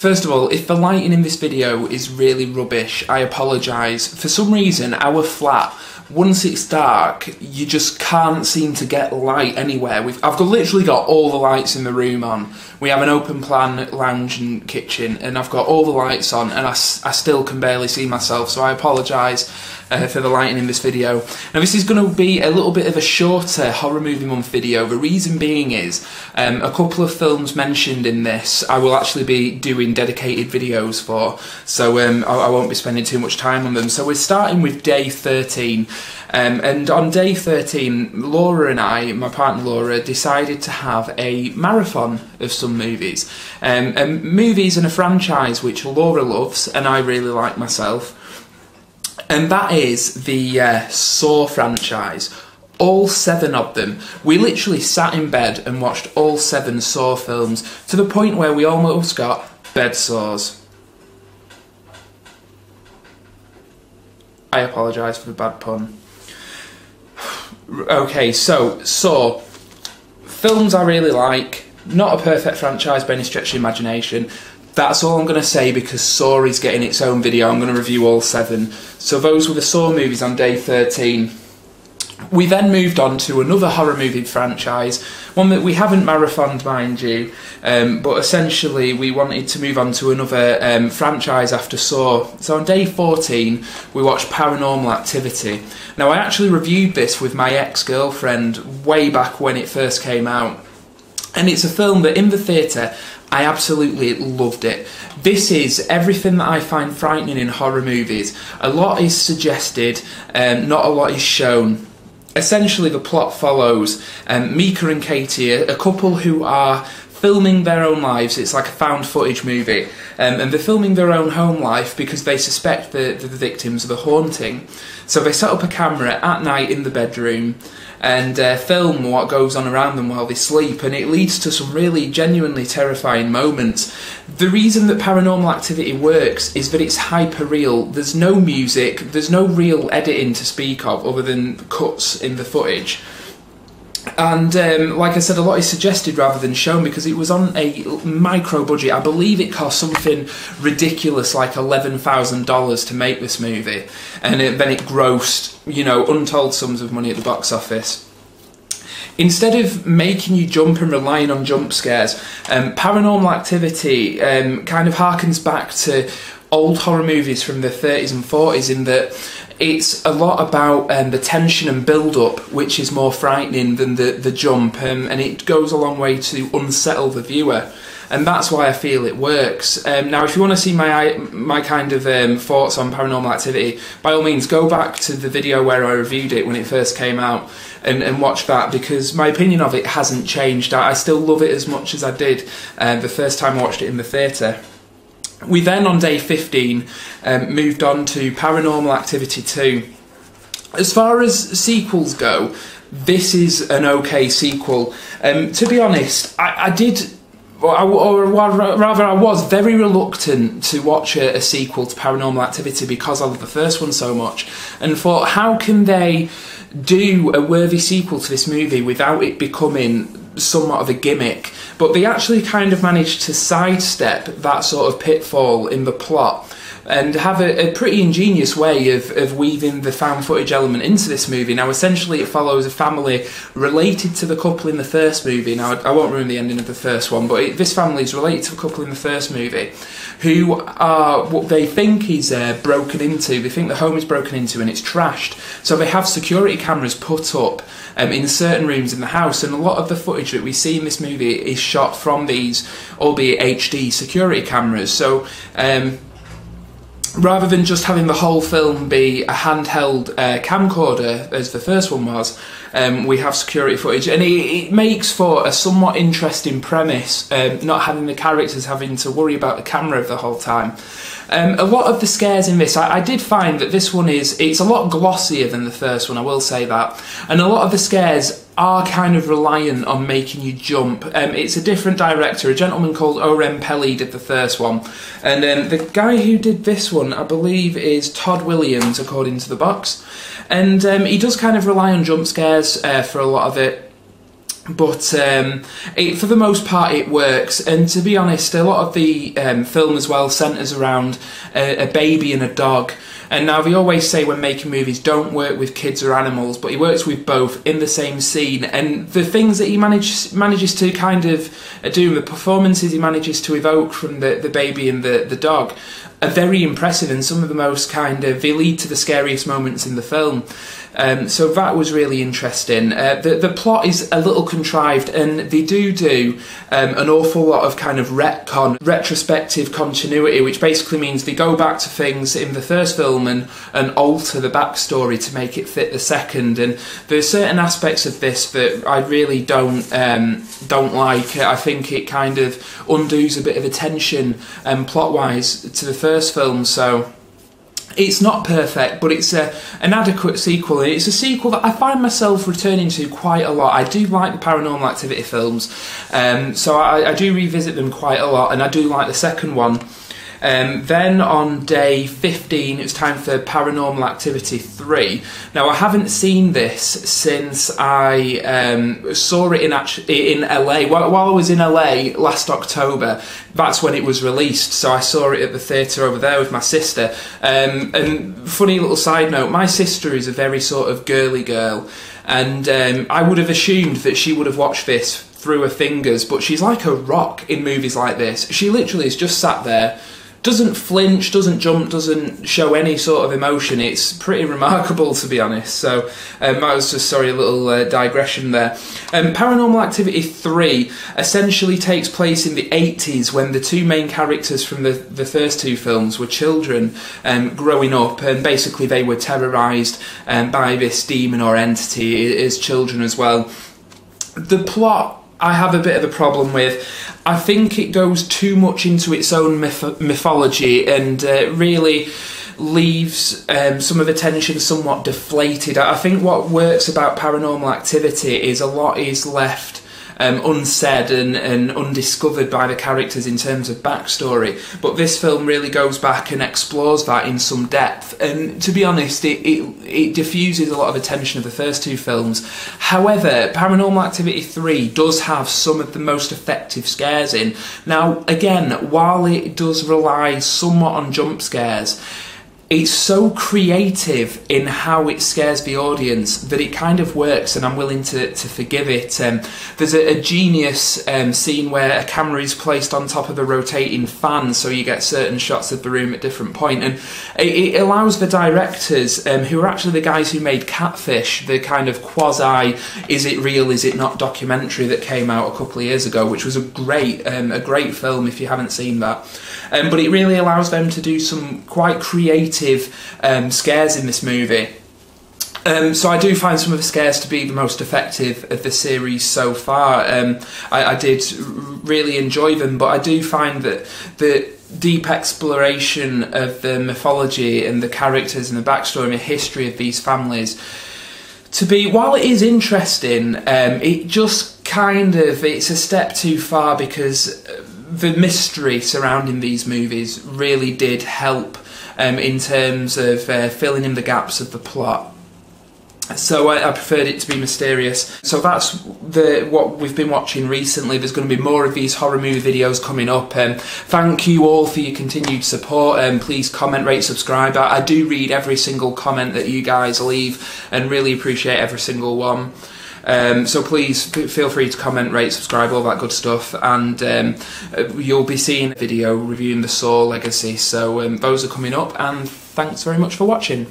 First of all, if the lighting in this video is really rubbish, I apologise. For some reason, our flat, once it's dark, you just can't seem to get light anywhere. I've literally got all the lights in the room on. We have an open plan lounge and kitchen, and I've got all the lights on, and I still can barely see myself, so I apologise for the lighting in this video. Now, this is going to be a little bit of a shorter horror movie month video. The reason being is a couple of films mentioned in this I will actually be doing dedicated videos for, so I won't be spending too much time on them. So we're starting with day 13, and on day 13, Laura and I, my partner Laura, decided to have a marathon of some movies. Movies in a franchise which Laura loves and I really like myself. And that is the Saw franchise. All 7 of them. We literally sat in bed and watched all 7 Saw films to the point where we almost got bed sores. I apologise for the bad pun. Okay, so Saw. Films I really like. Not a perfect franchise by any stretch of the imagination. That's all I'm going to say because Saw is getting its own video. I'm going to review all 7. So those were the Saw movies on day 13. We then moved on to another horror movie franchise, one that we haven't marathoned, mind you, but essentially we wanted to move on to another franchise after Saw. So on day 14 we watched Paranormal Activity. Now I actually reviewed this with my ex-girlfriend way back when it first came out, and it's a film that in the theatre I absolutely loved it. This is everything that I find frightening in horror movies. A lot is suggested, not a lot is shown. Essentially the plot follows Mika and Katie, a couple who are filming their own lives. It's like a found footage movie, and they're filming their own home life because they suspect the victims of a haunting. So they set up a camera at night in the bedroom and film what goes on around them while they sleep, and it leads to some really genuinely terrifying moments. The reason that Paranormal Activity works is that it's hyper-real. There's no music, there's no real editing to speak of other than cuts in the footage. And like I said, a lot is suggested rather than shown because it was on a micro budget. I believe it cost something ridiculous like $11,000 to make this movie, and then it grossed, you know, untold sums of money at the box office. Instead of making you jump and relying on jump scares, Paranormal Activity kind of harkens back to old horror movies from the 30s and 40s in that it's a lot about the tension and build-up, which is more frightening than the jump, and it goes a long way to unsettle the viewer, and that's why I feel it works. Now, if you want to see my kind of thoughts on Paranormal Activity, by all means, go back to the video where I reviewed it when it first came out and watch that, because my opinion of it hasn't changed. I still love it as much as I did the first time I watched it in the theatre. We then, on day 15, moved on to Paranormal Activity 2. As far as sequels go, this is an okay sequel. To be honest, I was very reluctant to watch a sequel to Paranormal Activity because I love the first one so much, and thought, how can they do a worthy sequel to this movie without it becoming somewhat of a gimmick? But they actually kind of managed to sidestep that sort of pitfall in the plot and have a pretty ingenious way of weaving the found footage element into this movie. Now, essentially it follows a family related to the couple in the first movie. Now, I won't ruin the ending of the first one, but this family is related to the couple in the first movie who are what they think is broken into. They think the home is broken into and it's trashed. So they have security cameras put up in certain rooms in the house, and a lot of the footage that we see in this movie is shot from these, albeit HD, security cameras. So rather than just having the whole film be a handheld camcorder, as the first one was, we have security footage, and it makes for a somewhat interesting premise, not having the characters having to worry about the camera the whole time. A lot of the scares in this, I did find that this one it's a lot glossier than the first one, I will say that, and a lot of the scares are kind of reliant on making you jump. It's a different director, a gentleman called Oren Peli did the first one, and the guy who did this one, I believe, is Todd Williams, according to the box, and he does kind of rely on jump scares for a lot of it. But for the most part it works, and to be honest, a lot of the film as well centres around a baby and a dog. And now they always say when making movies, don't work with kids or animals, but he works with both in the same scene. And the things that he manages to kind of do, the performances he manages to evoke from the baby and the dog, are very impressive, and some of the most they lead to the scariest moments in the film. So that was really interesting. The plot is a little contrived, and they do an awful lot of kind of retcon, retrospective continuity, which basically means they go back to things in the first film and alter the backstory to make it fit the second. And there's certain aspects of this that I really don't like. I think it kind of undoes a bit of the tension plot-wise to the first film, so it's not perfect, but it's an adequate sequel, and it's a sequel that I find myself returning to quite a lot. I do like the Paranormal Activity films, so I do revisit them quite a lot, and I do like the second one. Then on day 15 it was time for Paranormal Activity 3. Now I haven't seen this since I saw it in LA. While I was in LA last October, that's when it was released, so I saw it at the theatre over there with my sister. And funny little side note, my sister is a very sort of girly girl, and I would have assumed that she would have watched this through her fingers, but she's like a rock in movies like this. She literally is just sat there, doesn't flinch, doesn't jump, doesn't show any sort of emotion. It's pretty remarkable, to be honest. So that was just, a little digression there. Paranormal Activity 3 essentially takes place in the 80s, when the two main characters from the first two films were children growing up, and basically they were terrorised by this demon or entity as children as well. The plot I have a bit of a problem with. I think it goes too much into its own mythology, and really leaves some of the tension somewhat deflated. I think what works about Paranormal Activity is a lot is left unsaid and undiscovered by the characters in terms of backstory, but this film really goes back and explores that in some depth, and to be honest it diffuses a lot of the tension of the first two films. However, Paranormal Activity 3 does have some of the most effective scares in. Now again, while it does rely somewhat on jump scares, it's so creative in how it scares the audience that it kind of works, and I'm willing to forgive it. There's a genius scene where a camera is placed on top of a rotating fan, so you get certain shots of the room at different points, and it allows the directors, who are actually the guys who made Catfish, the kind of quasi is it real, is it not documentary that came out a couple of years ago, which was a great film if you haven't seen that. But it really allows them to do some quite creative scares in this movie. So I do find some of the scares to be the most effective of the series so far. I did really enjoy them, but I do find that the deep exploration of the mythology and the characters and the backstory and the history of these families to be, while it is interesting, it just it's a step too far, because the mystery surrounding these movies really did help in terms of filling in the gaps of the plot. So I preferred it to be mysterious. So that's what we've been watching recently. There's going to be more of these horror movie videos coming up. Thank you all for your continued support. Please comment, rate, subscribe. I do read every single comment that you guys leave and really appreciate every single one. So please feel free to comment, rate, subscribe, all that good stuff, and you'll be seeing a video reviewing the Saw Legacy. So those are coming up, and thanks very much for watching.